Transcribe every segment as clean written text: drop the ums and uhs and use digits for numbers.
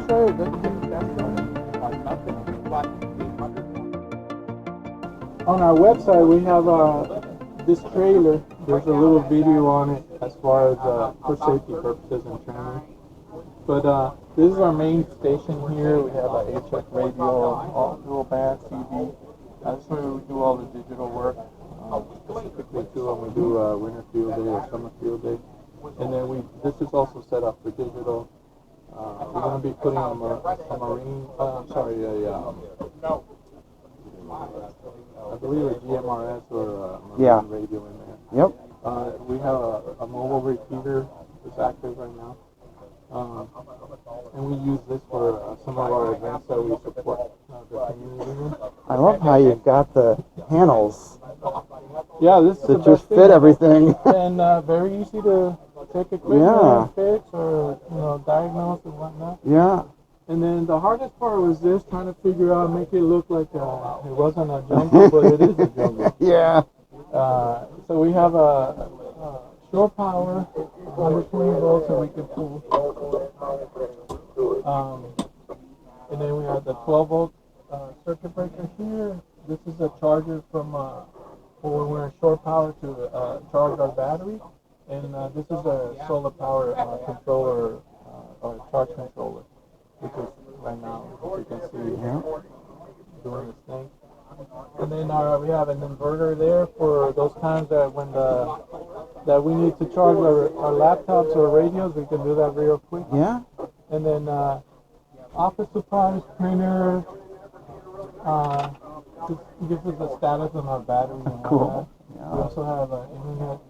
website? On our website, we have this trailer. There's a little video on it as far as for safety purposes and training. But this is our main station here. We have a HF radio, dual band CD. That's where we do all the digital work, specifically too when we do winter field day or summer field day. And then this is also set up for digital. We're going to be putting a marine, I believe a GMRS or a marine radio in there. Yep. We have a mobile repeater that's active right now. And we use this for some of our events that we support the community in. I love how you've got the panels. Yeah, this is that just fit everything. And very easy to take equipment and fix or diagnose and whatnot. Yeah. And then the hardest part was this, trying to figure out, make it look like it wasn't a jungle, but it is a jungle. Yeah. So we have a shore power, 120 volts that we can pull. And then we have the 12 volt circuit breaker here. This is a charger from for when we're in shore power to charge our battery. And this is a solar power controller or charge controller, because right now, as you can see, doing this thing. And then we have an inverter there for those times that when that we need to charge our laptops or radios, we can do that real quick. Yeah. And then office supplies, printer, just gives us the status on our battery and all that. Yeah. We also have internet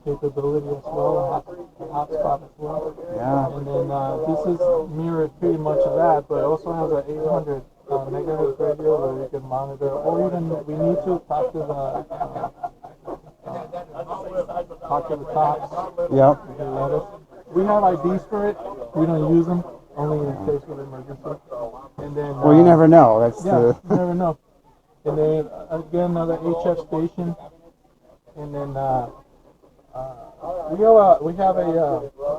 capability as well, a hotspot as well. Yeah. And then this is mirrored pretty much of that, but it also has an 800 megahertz radio where we can monitor, or even we need to talk to the tops. Yep. We have IDs for it. We don't use them, only in case of emergency. And then well, you never know. That's you never know. And then again, another HF station. And then we have a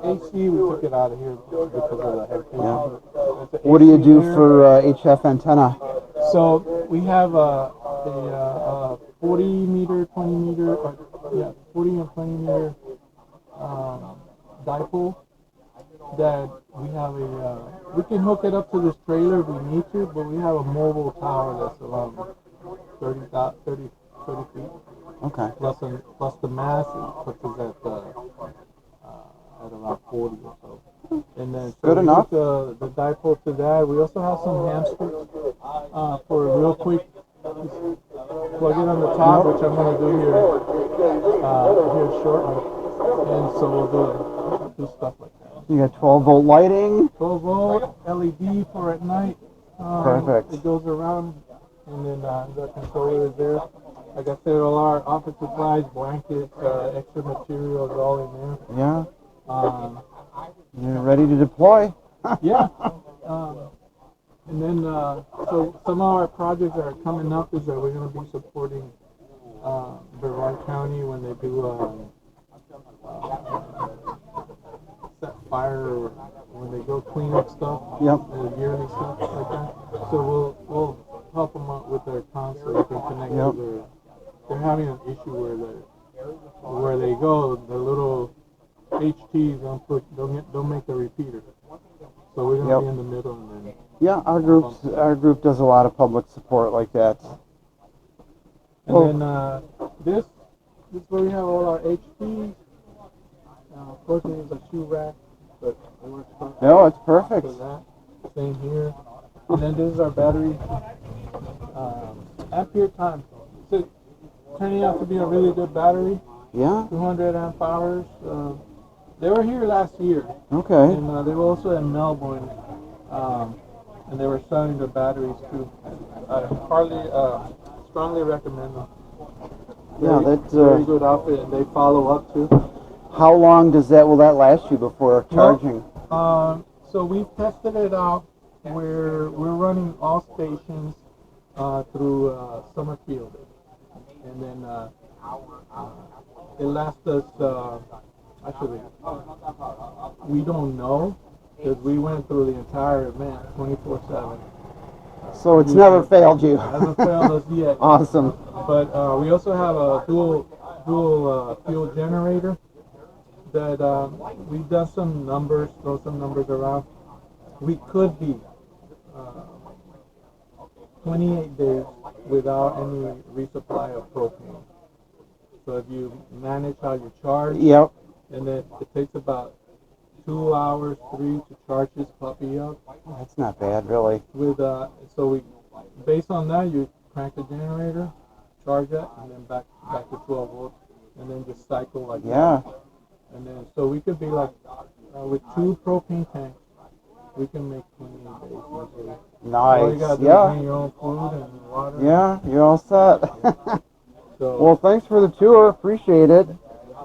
AC. We took it out of here because of the HamCation. Yeah. What do you do for HF antenna? So we have a 40 meter, 20 meter, 40 and 20 meter dipole that we have we can hook it up to this trailer if we need to, but we have a mobile tower that's around 30 feet. Okay. Plus the mass, it puts us at around 40 or so. And then so good enough. The dipole to that. We also have some hamsters for real quick. Plug it on the top, which I'm going to do here shortly. And so we'll do stuff like that. You got 12 volt lighting. 12 volt LED for at night. Perfect. It goes around, and then the controller is there. Like I said, all our office supplies, blankets, extra materials, all in there. Yeah. You're ready to deploy. Yeah. And then, so some of our projects that are coming up is that we're going to be supporting Brevard County when they do set fire, when they go clean up stuff, yearly stuff like that. So we'll help them out with their console. They can connect to their. They're having an issue where they go, the little HTs don't make the repeater. So we're gonna be in the middle and then. Yeah, our group does a lot of public support like that. And then this is where we have all our HTs. Of course, it is a shoe rack, but it works perfect. No, it's perfect. For that. Same here. And then this is our battery ampere time. So turning out to be a really good battery. Yeah. 200 amp hours. They were here last year. Okay. And they were also in Melbourne. And they were selling the batteries too. Strongly recommend them. That's very good outfit, and they follow up too. How long will that last you before charging? So we've tested it out. We're running all stations through summer field, and then it lasts us. Actually, we don't know because we went through the entire event 24/7. So it's never failed you. Hasn't failed us yet. Awesome. But we also have a dual fuel generator that we've done some numbers, throw some numbers around. We could be 28 days without any resupply of propane. So if you manage how you charge, Yep. and then it takes about 2 hours, 3 to charge this puppy up. That's not bad, really. With so we, based on that, you crank the generator, charge it, and then back to 12 volts, and then just cycle like Yeah. that. And then so we could be like with 2 propane tanks, we can make 28 days easily. All you gotta Nice. do is Yeah. bring your own food and water. Yeah, you're all set. So, Well, thanks for the tour. Appreciate it.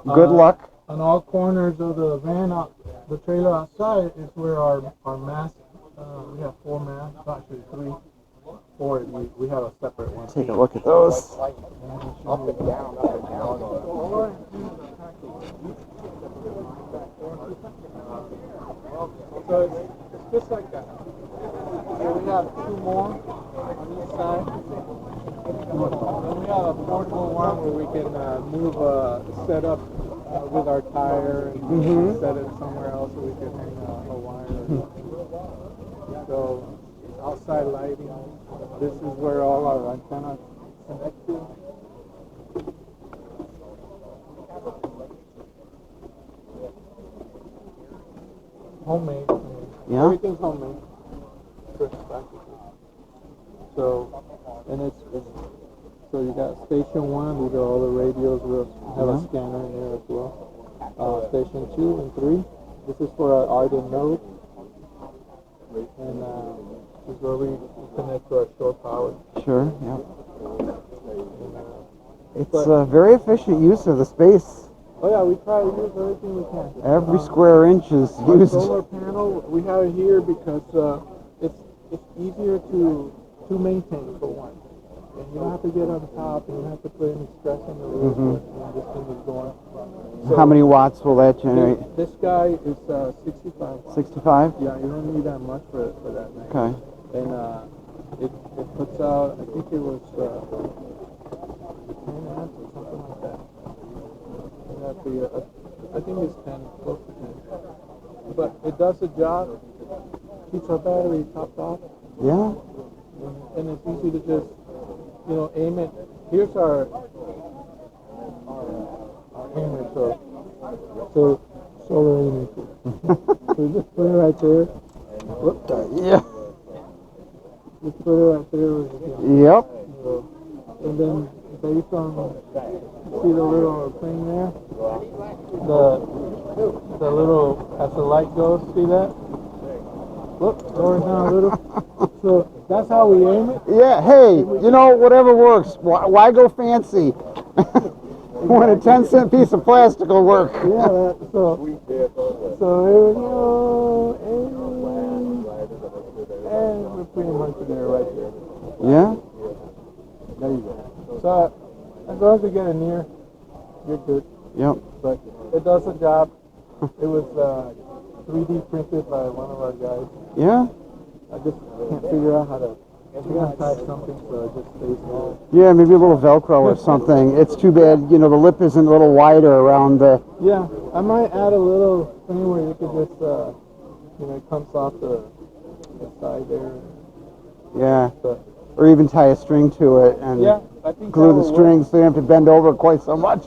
Good luck. On all corners of the van, the trailer outside is where our mask. We have 4 masks, actually 3. 4. We have a separate one. Take a look at those. Up and down, up and down. So it's just like that. So we have 2 more on each side. Then we have a portable one where we can move set up with our tire and set it somewhere else so we can hang a wire. So outside lighting. This is where all our antennas connect to. Homemade. Yeah. Everything's homemade. So, and it's so you got station 1. These are all the radios. We'll have a scanner in there as well. Station 2 and 3. This is for our Arden node, and this is where we connect to our shore power. Sure, yeah. It's a very efficient use of the space. Oh yeah, we try to use everything we can. Every square inch is Our used. solar panel, we have it here because it's easier to maintain for one. And you don't have to get on top, and you don't have to put any stress on the roof when this thing is going. So How many watts will that generate? This guy is 65. 65? Yeah, you don't need that much for that thing. Okay. And it puts out, I think it was 10 amps or something like that. I think it's 10, close to 10. But it does the job, keeps our battery topped off, Yeah. and it's easy to just, aim it. Here's our aimer, so solar aiming tool. So just put it right there. Whoops, sorry. Yeah. Just put it right there. Yep. And then based on, see the little thing there? The little, as the light goes, see that? Look, lower down a little. So that's how we aim it. Yeah, hey, whatever works. Why go fancy? When a 10-cent piece of plastic will work. Yeah, so here we go, and we're pretty much there right there. Yeah? There you go. So as long as we get it near, you're good. Yep. But it does the job. It was 3D printed by one of our guys. Yeah? I just can't figure out how to tie something so it just stays there. Yeah, maybe a little Velcro or something. It's too bad, the lip isn't a little wider around the... Yeah, I might add a little thing where you could just, it comes off the side there. Yeah. But, Or even tie a string to it and yeah, I think glue the strings so you don't have to bend over quite so much.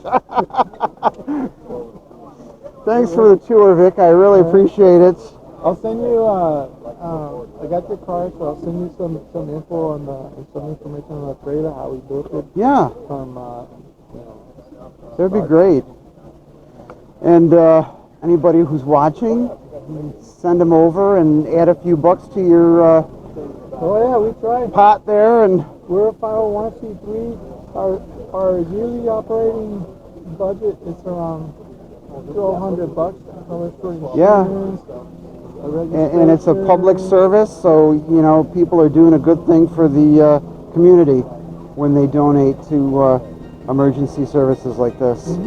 Thanks for the tour, Vic. I really appreciate it. I'll send you, I got your card, so I'll send you some info on some information on the trailer, how we built it. Yeah. From, That'd be great. And anybody who's watching, send them over and add a few bucks to your oh yeah, we tried. pot there. And We're a 501c3. Our yearly operating budget is around $1,200. Covers for insurance. Yeah. And it's a public service, so people are doing a good thing for the community when they donate to emergency services like this.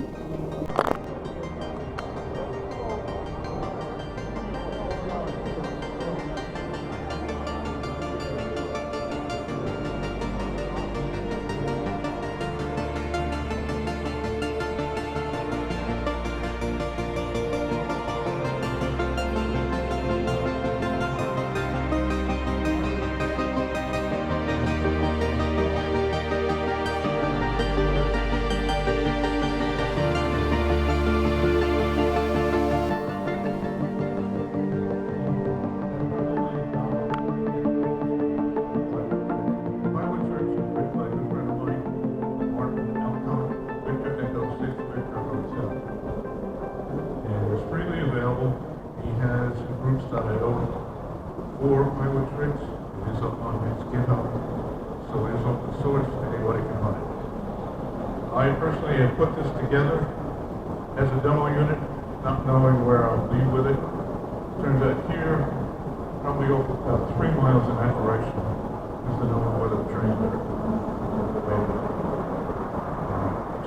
for Iowa Tricks. It is up on its GitHub, so it is open source. Anybody can run it. I personally have put this together as a demo unit, not knowing where I'll be with it. Turns out here, probably over about 3 miles in that direction is the known weather transmitter.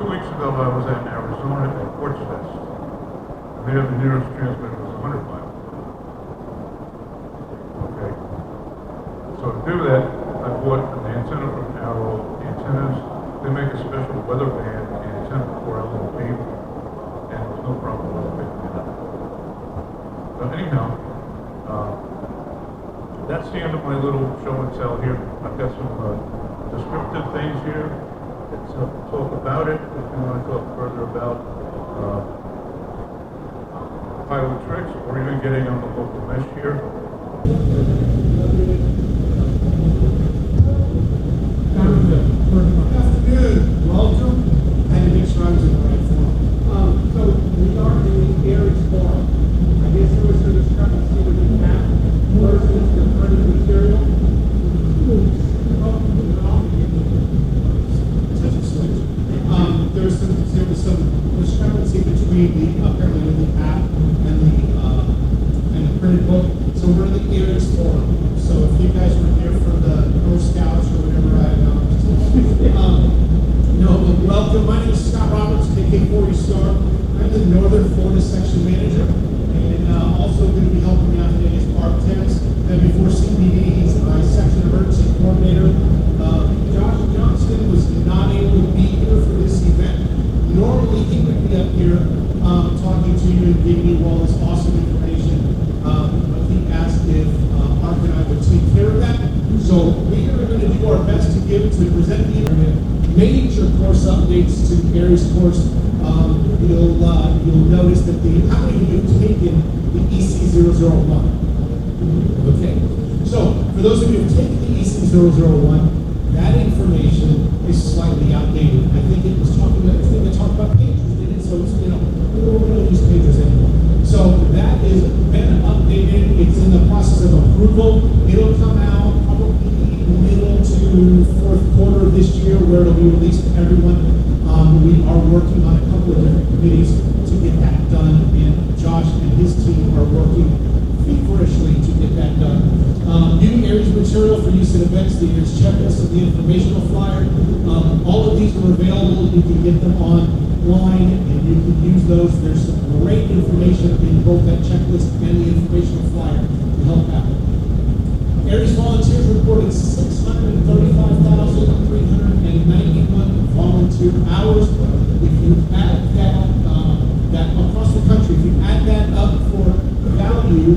2 weeks ago, I was at Arizona at Porch Fest. And there, the nearest transmitter was 100 miles. Okay. So to do that, I bought an antenna from Arrow Antennas. They make a special weather band antenna for our little baby, and there was no problem with picking it up. So anyhow, that's the end of my little show and tell here. I've got some descriptive things here. So talk about it if you want to talk further about pilot tricks, or even getting on the local mesh here. Good afternoon. Welcome. I had to make sure I was in the right form. So regarding the ARES form, I guess there was a discrepancy with the map versus the printed material. There was some discrepancy between the apparently with the app and the printed book. So we're in the ARES form. So if you guys were here for the Girl Scouts or whatever, welcome. My name is Scott Roberts, KK40 Star. I'm the Northern Florida Section Manager, and also going to be helping me out today is Barb Tennis. And before CBD, he's my Section Emergency Coordinator. Josh Johnston was not able to be here for this event. Normally, he would be up here talking to you and giving you all this awesome information, but he asked if Mark and I would take care of that. So we are going to do our best to present the major course updates to ARES course. You'll notice that how many of you have taken the EC001? Okay, so for those of you who have taken the EC001, that information is slightly outdated. I think it was talking about, pages, didn't it? So it's, we don't use pages anymore. So that is been updated. It's in the process of approval. It'll come out probably middle to fourth quarter of this year, where it'll be released to everyone. We are working on a couple of different committees to get that done, and Josh and his team are working feverishly to get that done. New ARES material for use at events, the ARES checklist of the informational flyer. All of these are available. You can get them online, and you can use those. There's some great information in both that checklist and the informational flyer to help out. ARES volunteers reported 635,391 volunteer hours. If you add that across the country, if you add that up for value,